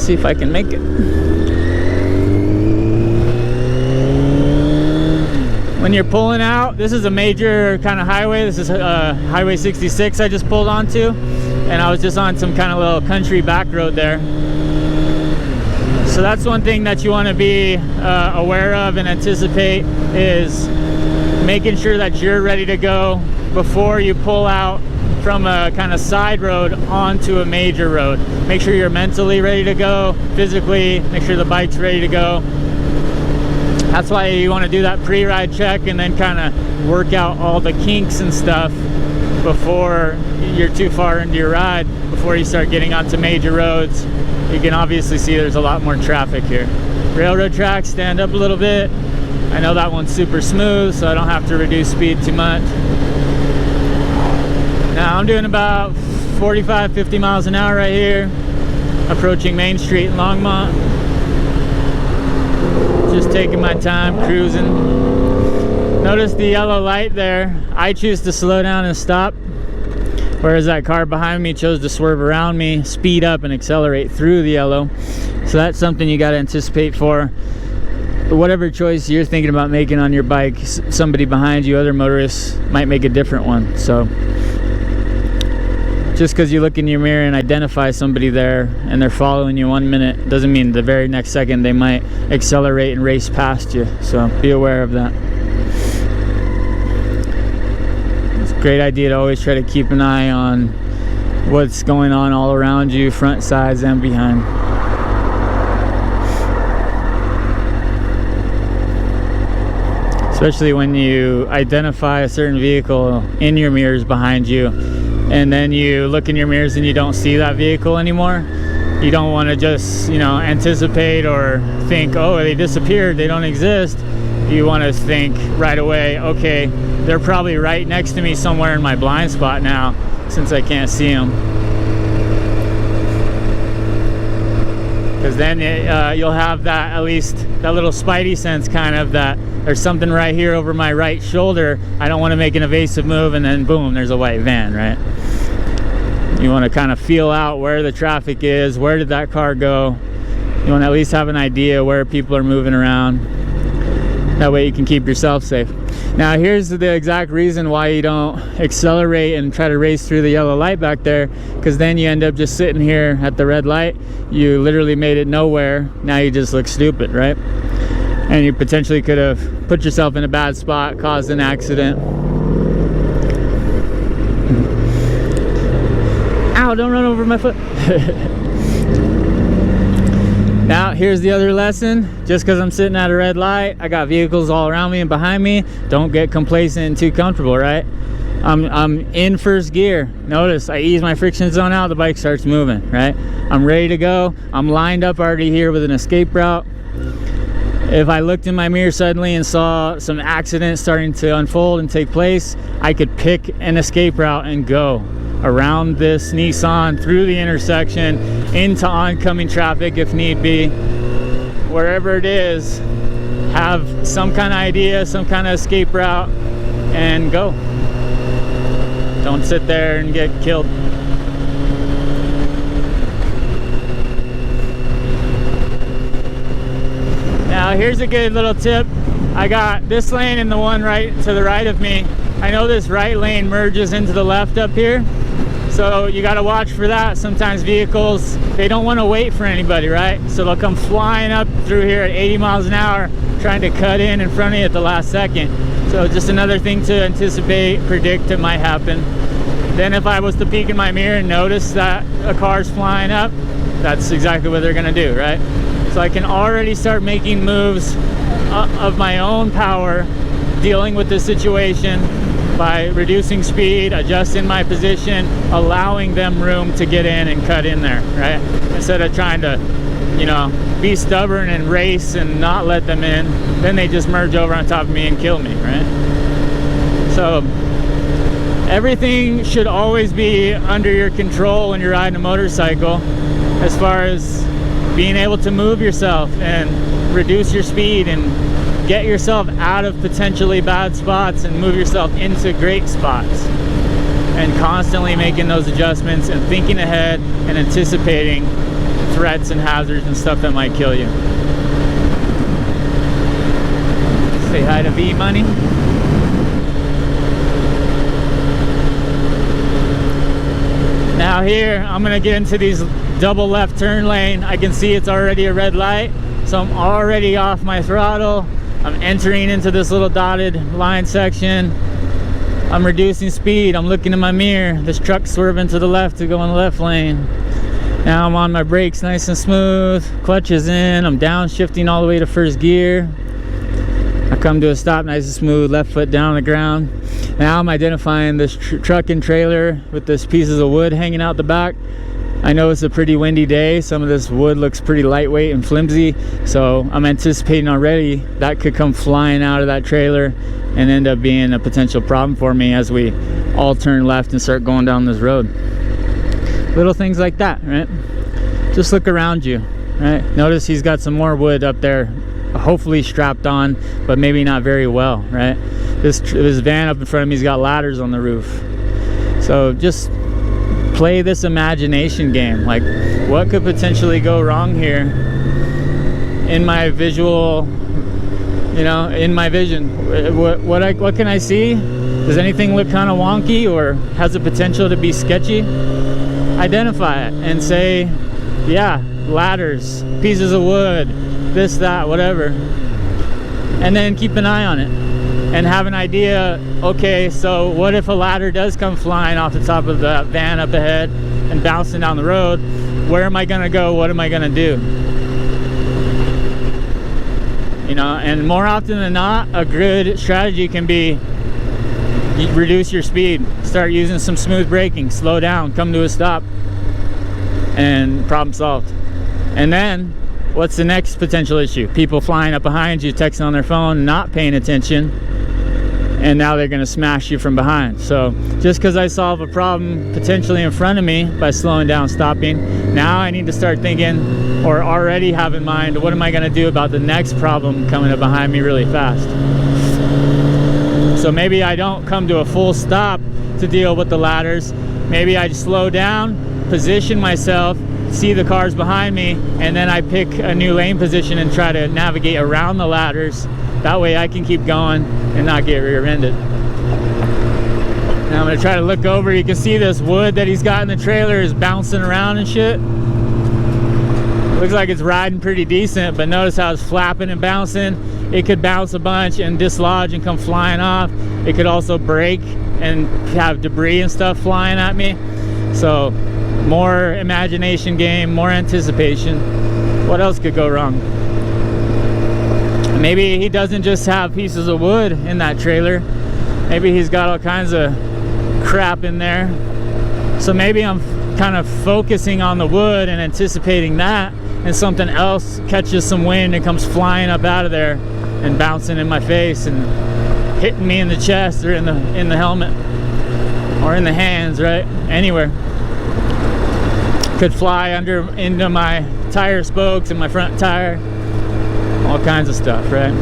see if I can make it. When you're pulling out, this is a major kind of highway. This is Highway 66 I just pulled onto, and I was just on some kind of little country back road there. So that's one thing that you want to be aware of and anticipate, is making sure that you're ready to go before you pull out from a kind of side road onto a major road. Make sure you're mentally ready to go, physically, make sure the bike's ready to go. That's why you want to do that pre-ride check and then kind of work out all the kinks and stuff before you're too far into your ride, before you start getting onto major roads. You can obviously see there's a lot more traffic here. Railroad tracks, stand up a little bit. I know that one's super smooth, so I don't have to reduce speed too much. Now I'm doing about 45-50 miles an hour right here, approaching Main Street in Longmont. Just taking my time, cruising. Notice the yellow light there. I choose to slow down and stop, whereas that car behind me chose to swerve around me, speed up, and accelerate through the yellow. So that's something you got to anticipate for. Whatever choice you're thinking about making on your bike, somebody behind you, other motorists, might make a different one. So just because you look in your mirror and identify somebody there and they're following you 1 minute doesn't mean the very next second they might accelerate and race past you. So be aware of that. It's a great idea to always try to keep an eye on what's going on all around you, front, sides, and behind. Especially when you identify a certain vehicle in your mirrors behind you, and then you look in your mirrors and you don't see that vehicle anymore. You don't want to just, anticipate or think, oh, they disappeared, they don't exist. You want to think right away, okay, they're probably right next to me somewhere in my blind spot now, since I can't see them. Because then you'll have that, at least that little spidey sense, kind of, that there's something right here over my right shoulder. I don't want to make an evasive move, and then boom, there's a white van, right? You want to kind of feel out where the traffic is, where did that car go. You want to at least have an idea where people are moving around. That way you can keep yourself safe. Now here's the exact reason why you don't accelerate and try to race through the yellow light back there, because then you end up just sitting here at the red light. You literally made it nowhere. Now you just look stupid, right? And you potentially could have put yourself in a bad spot, caused an accident. Ow, don't run over my foot. Now, here's the other lesson. Just because I'm sitting at a red light, I got vehicles all around me and behind me, don't get complacent and too comfortable, right? I'm in first gear. Notice I ease my friction zone out, the bike starts moving, right? I'm ready to go. I'm lined up already here with an escape route. If I looked in my mirror suddenly and saw some accident starting to unfold and take place, I could pick an escape route and go around this Nissan, through the intersection, into oncoming traffic if need be. Wherever it is, have some kind of idea, some kind of escape route, and go. Don't sit there and get killed. Now here's a good little tip. I got this lane and the one right to the right of me. I know this right lane merges into the left up here, so you got to watch for that. Sometimes vehicles, they don't want to wait for anybody, right? So they'll come flying up through here at 80 miles an hour trying to cut in front of you at the last second. So just another thing to anticipate, predict it might happen. Then if I was to peek in my mirror and notice that a car's flying up, that's exactly what they're going to do, right? So I can already start making moves of my own power, dealing with the situation by reducing speed, adjusting my position, allowing them room to get in and cut in there, right? Instead of trying to, be stubborn and race and not let them in, then they just merge over on top of me and kill me, right? So everything should always be under your control when you're riding a motorcycle, as far as being able to move yourself and reduce your speed and get yourself out of potentially bad spots and move yourself into great spots, and constantly making those adjustments and thinking ahead and anticipating threats and hazards and stuff that might kill you. Say hi to V Money. Now here, I'm gonna get into these double left turn lane. I can see it's already a red light, so I'm already off my throttle. I'm entering into this little dotted line section. I'm reducing speed. I'm looking in my mirror. This truck's swerving to the left to go in the left lane. Now I'm on my brakes nice and smooth. Clutch is in. I'm downshifting all the way to first gear. I come to a stop nice and smooth, left foot down on the ground. Now I'm identifying this truck and trailer with this pieces of wood hanging out the back. I know it's a pretty windy day. Some of this wood looks pretty lightweight and flimsy, so I'm anticipating already that could come flying out of that trailer and end up being a potential problem for me as we all turn left and start going down this road. Little things like that, right? Just look around you, right? Notice he's got some more wood up there, hopefully strapped on, but maybe not very well, right? This van up in front of me's got ladders on the roof. So just play this imagination game. Like, what could potentially go wrong here in my visual, you know, in my vision? What can I see? Does anything look kind of wonky or has the potential to be sketchy? Identify it and say, yeah, ladders, pieces of wood, this, that, whatever. And then keep an eye on it and have an idea. Okay, so what if a ladder does come flying off the top of the van up ahead and bouncing down the road? Where am I gonna go? What am I gonna do? You know, and more often than not, a good strategy can be reduce your speed, start using some smooth braking, slow down, come to a stop, and problem solved. And then what's the next potential issue? People flying up behind you, texting on their phone, not paying attention, and now they're going to smash you from behind. So just because I solve a problem potentially in front of me by slowing down, stopping, now I need to start thinking or already have in mind, what am I going to do about the next problem coming up behind me really fast? So maybe I don't come to a full stop to deal with the ladders. Maybe I just slow down, position myself, see the cars behind me, and then I pick a new lane position and try to navigate around the ladders. That way I can keep going and not get rear-ended. Now I'm gonna try to look over. You can see this wood that he's got in the trailer is bouncing around and shit. Looks like it's riding pretty decent, but notice how it's flapping and bouncing. It could bounce a bunch and dislodge and come flying off. It could also break and have debris and stuff flying at me. So more imagination game, more anticipation. What else could go wrong? Maybe he doesn't just have pieces of wood in that trailer. Maybe he's got all kinds of crap in there. So maybe I'm kind of focusing on the wood and anticipating that, and something else catches some wind and comes flying up out of there and bouncing in my face and hitting me in the chest or in the helmet or in the hands, right? Anywhere. Could fly into my tire spokes and my front tire. All kinds of stuff, right?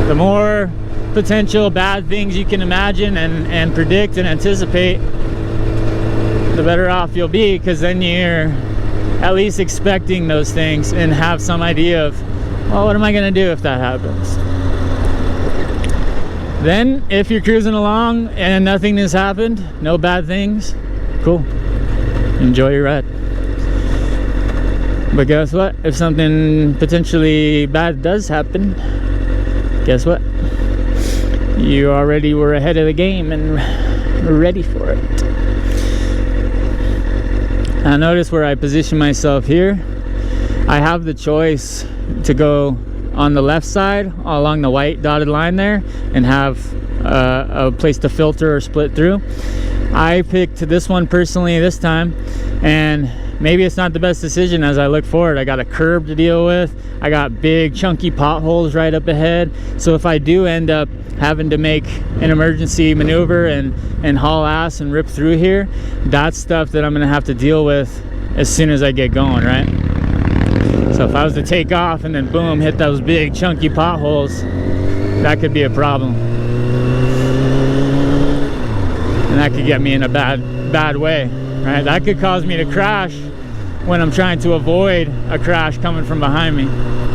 The more potential bad things you can imagine and predict and anticipate, the better off you'll be, because then you're at least expecting those things and have some idea of, well, what am I going to do if that happens? Then if you're cruising along and nothing has happened, no bad things, cool, enjoy your ride. But guess what? If something potentially bad does happen, guess what? You already were ahead of the game and ready for it. Now notice where I position myself here. I have the choice to go on the left side along the white dotted line there and have a place to filter or split through. I picked this one personally this time, and maybe it's not the best decision as I look forward. I got a curb to deal with. I got big chunky potholes right up ahead. So if I do end up having to make an emergency maneuver and haul ass and rip through here, that's stuff that I'm gonna have to deal with as soon as I get going, right? So if I was to take off and then boom, hit those big chunky potholes, that could be a problem. And that could get me in a bad way. Right, that could cause me to crash when I'm trying to avoid a crash coming from behind me.